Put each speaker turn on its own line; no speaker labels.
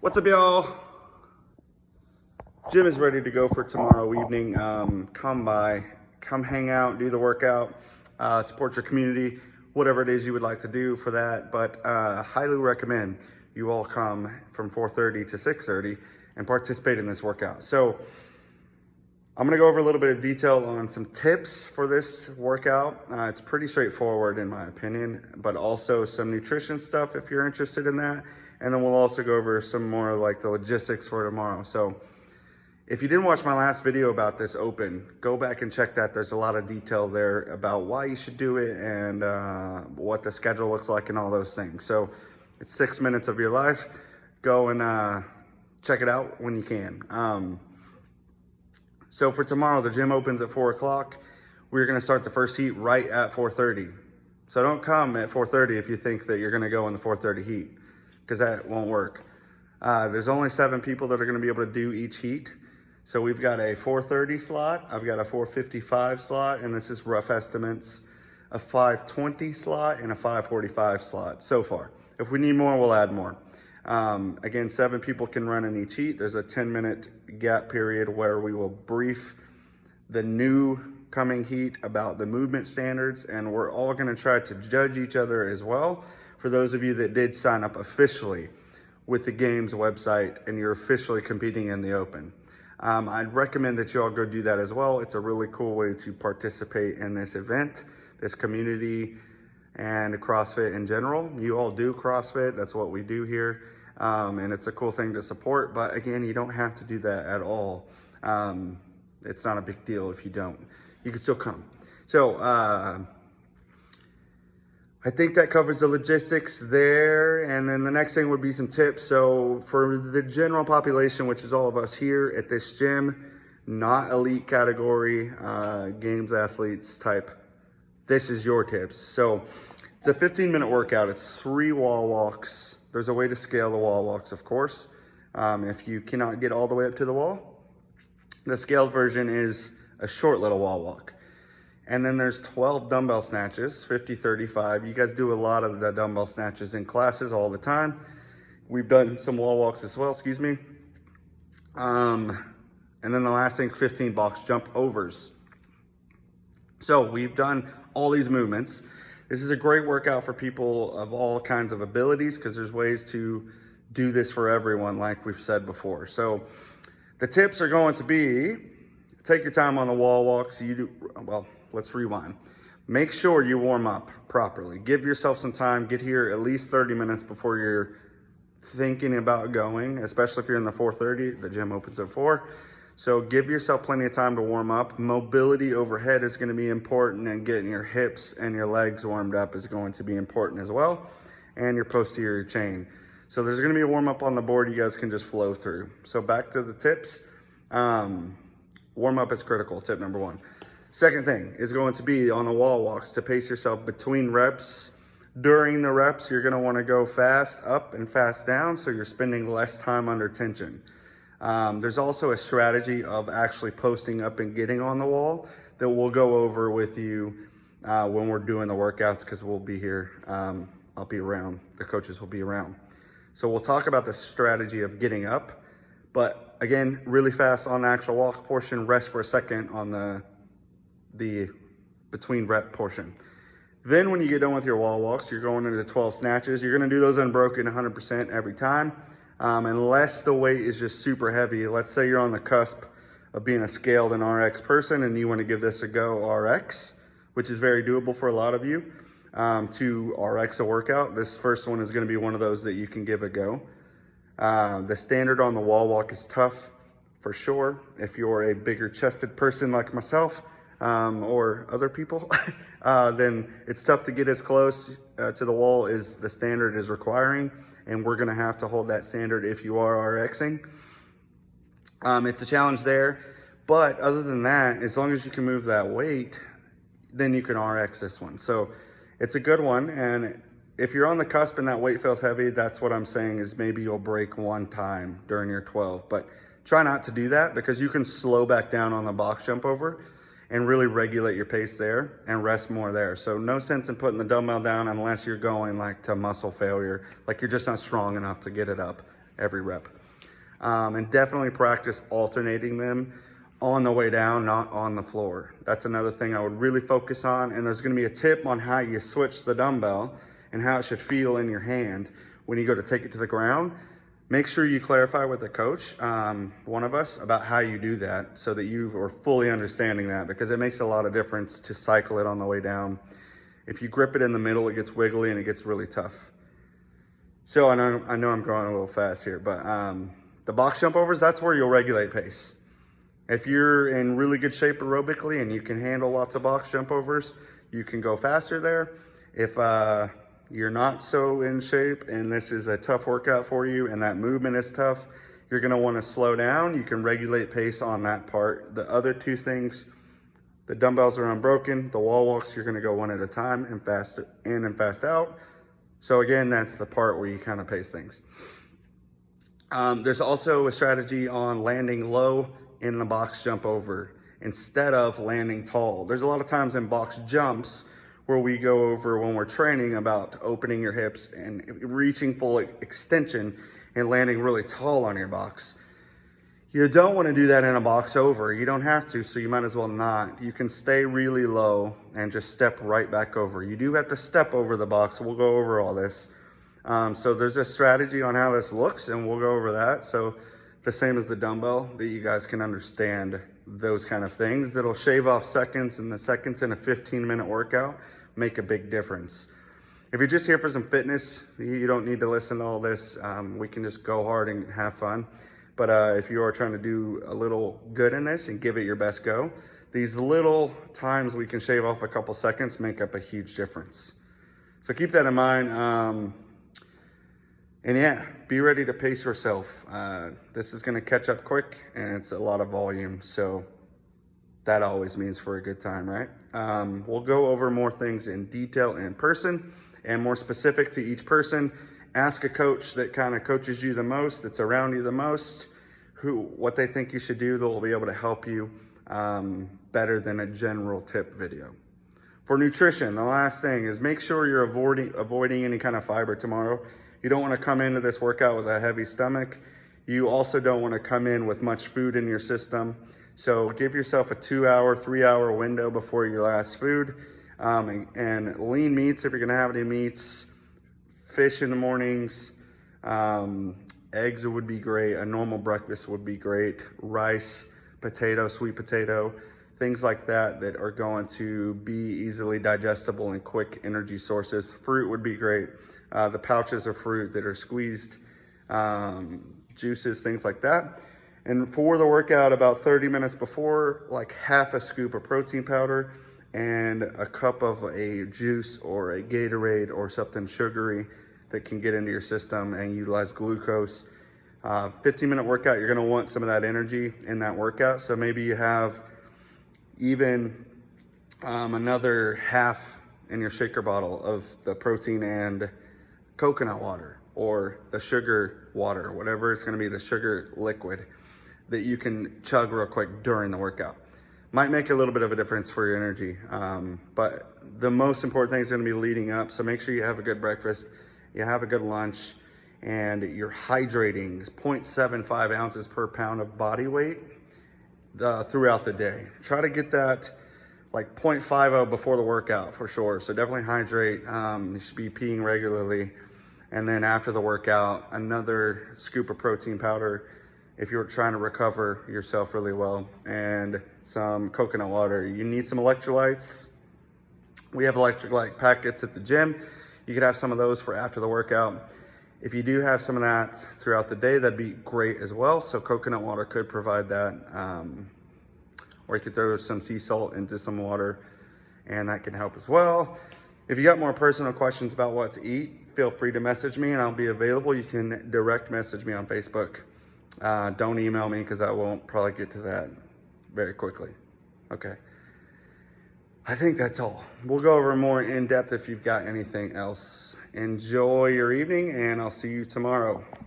What's up, y'all? Gym is ready to go for tomorrow evening. Come by, come hang out, do the workout, support your community, whatever it is you would like to do for that. But highly recommend you all come from 4:30 to 6:30 and participate in this workout. So I'm gonna go over a little bit of detail on some tips for this workout. It's pretty straightforward in my opinion, but also some nutrition stuff if you're interested in that. And then we'll also go over some more like the logistics for tomorrow. So if you didn't watch my last video about this open, go back and check that. There's a lot of detail there about why you should do it and what the schedule looks like and all those things. So it's 6 minutes of your life. Go and check it out when you can. So for tomorrow, the gym opens at 4 o'clock. We're gonna start the first heat right at 4:30. So don't come at 4:30 if you think that you're gonna go in the 4:30 heat, because that won't work. There's only 7 people that are gonna be able to do each heat. So we've got a 4:30 slot, I've got a 4:55 slot, and this is rough estimates, a 5:20 slot, and a 5:45 slot so far. If we need more, we'll add more. Again, 7 people can run in each heat. There's a 10-minute gap period where we will brief the new coming heat about the movement standards, and we're all gonna try to judge each other as well. For those of you that did sign up officially with the games website and you're officially competing in the open, I'd recommend that you all go do that as well. It's a really cool way to participate in this event, this community, and CrossFit in general. You all do CrossFit, that's what we do here. And it's a cool thing to support, but again, you don't have to do that at all. It's not a big deal if you don't. You can still come. So I think that covers the logistics there. And then the next thing would be some tips. So for the general population, which is all of us here at this gym, not elite category, games athletes type, this is your tips. So it's a 15-minute workout. It's 3 wall walks. There's a way to scale the wall walks, of course. If you cannot get all the way up to the wall, the scaled version is a short little wall walk. And then there's 12 dumbbell snatches, 50, 35. You guys do a lot of the dumbbell snatches in classes all the time. We've done some wall walks as well, excuse me. And then the last thing, 15 box jump overs. So we've done all these movements. This is a great workout for people of all kinds of abilities because there's ways to do this for everyone, like we've said before. So the tips are going to be, take your time on the wall walks. Well, let's rewind. Make sure you warm up properly. Give yourself some time. Get here at least 30 minutes before you're thinking about going, especially if you're in the 4:30. The gym opens at 4. So give yourself plenty of time to warm up. Mobility overhead is going to be important, and getting your hips and your legs warmed up is going to be important as well, and your posterior chain. So there's going to be a warm up on the board you guys can just flow through. So back to the tips. Warm up is critical, tip number 1. Second thing is going to be on the wall walks to pace yourself between reps. During the reps, you're going to want to go fast up and fast down, so you're spending less time under tension. There's also a strategy of actually posting up and getting on the wall that we'll go over with you when we're doing the workouts, because we'll be here. I'll be around. The coaches will be around. So we'll talk about the strategy of getting up, but again, really fast on the actual walk portion, rest for a second on the between rep portion. Then when you get done with your wall walks, you're going into 12 snatches. You're gonna do those unbroken 100% every time, unless the weight is just super heavy. Let's say you're on the cusp of being a scaled and RX person and you wanna give this a go RX, which is very doable for a lot of you, to RX a workout. This first one is gonna be one of those that you can give a go. The standard on the wall walk is tough for sure. If you're a bigger chested person like myself, or other people, then it's tough to get as close to the wall as the standard is requiring, and we're gonna have to hold that standard if you are RXing. It's a challenge there, but other than that, as long as you can move that weight, then you can RX this one. So it's a good one, and if you're on the cusp and that weight feels heavy, that's what I'm saying is maybe you'll break one time during your 12, but try not to do that because you can slow back down on the box jump over and really regulate your pace there and rest more there. So no sense in putting the dumbbell down unless you're going like to muscle failure, like you're just not strong enough to get it up every rep. And definitely practice alternating them on the way down, not on the floor. That's another thing I would really focus on. And there's gonna be a tip on how you switch the dumbbell and how it should feel in your hand when you go to take it to the ground. Make sure you clarify with the coach, one of us, about how you do that so that you are fully understanding that, because it makes a lot of difference to cycle it on the way down. If you grip it in the middle, it gets wiggly and it gets really tough. So I know I'm going a little fast here, but the box jump overs, that's where you'll regulate pace. If you're in really good shape aerobically and you can handle lots of box jump overs, you can go faster there. If you're not so in shape and this is a tough workout for you and that movement is tough, you're gonna wanna slow down. You can regulate pace on that part. The other two things, the dumbbells are unbroken. The wall walks, you're gonna go one at a time and fast in and fast out. So again, that's the part where you kind of pace things. There's also a strategy on landing low in the box jump over instead of landing tall. There's a lot of times in box jumps where we go over when we're training about opening your hips and reaching full extension and landing really tall on your box. You don't want to do that in a box over. You don't have to, so you might as well not. You can stay really low and just step right back over. You do have to step over the box. We'll go over all this. So there's a strategy on how this looks, and we'll go over that. So the same as the dumbbell, that you guys can understand those kind of things. That'll shave off seconds, and the seconds in a 15-minute workout make a big difference. If you're just here for some fitness, you don't need to listen to all this. We can just go hard and have fun. But if you are trying to do a little good in this and give it your best go, these little times we can shave off a couple seconds make up a huge difference. So keep that in mind. And yeah, be ready to pace yourself. This is gonna catch up quick and it's a lot of volume. So that always means for a good time, right? We'll go over more things in detail in person and more specific to each person. Ask a coach that kind of coaches you the most, that's around you the most, what they think you should do. They'll be able to help you better than a general tip video. For nutrition, the last thing is make sure you're avoiding any kind of fiber tomorrow. You don't want to come into this workout with a heavy stomach. You also don't want to come in with much food in your system. So give yourself a 2-hour, 3-hour window before your last food. And lean meats, if you're gonna have any meats, fish in the mornings, eggs would be great. A normal breakfast would be great. Rice, potato, sweet potato, things like that that are going to be easily digestible and quick energy sources. Fruit would be great. The pouches of fruit that are squeezed, juices, things like that. And for the workout, about 30 minutes before, like half a scoop of protein powder and a cup of a juice or a Gatorade or something sugary that can get into your system and utilize glucose. 15-minute workout, you're gonna want some of that energy in that workout. So maybe you have even another half in your shaker bottle of the protein and coconut water or the sugar water, whatever it's gonna be, the sugar liquid that you can chug real quick during the workout. Might make a little bit of a difference for your energy, but the most important thing is gonna be leading up. So make sure you have a good breakfast, you have a good lunch, and you're hydrating 0.75 ounces per pound of body weight throughout the day. Try to get that like 0.50 before the workout for sure. So definitely hydrate. You should be peeing regularly. And then after the workout, another scoop of protein powder if you're trying to recover yourself really well, and some coconut water. You need some electrolytes. We have electrolyte packets at the gym. You could have some of those for after the workout. If you do have some of that throughout the day, that'd be great as well. So coconut water could provide that. Or you could throw some sea salt into some water and that can help as well. If you got more personal questions about what to eat, feel free to message me and I'll be available. You can direct message me on Facebook. Don't email me because I won't probably get to that very quickly. Okay. I think that's all. We'll go over more in depth if you've got anything else. Enjoy your evening and I'll see you tomorrow.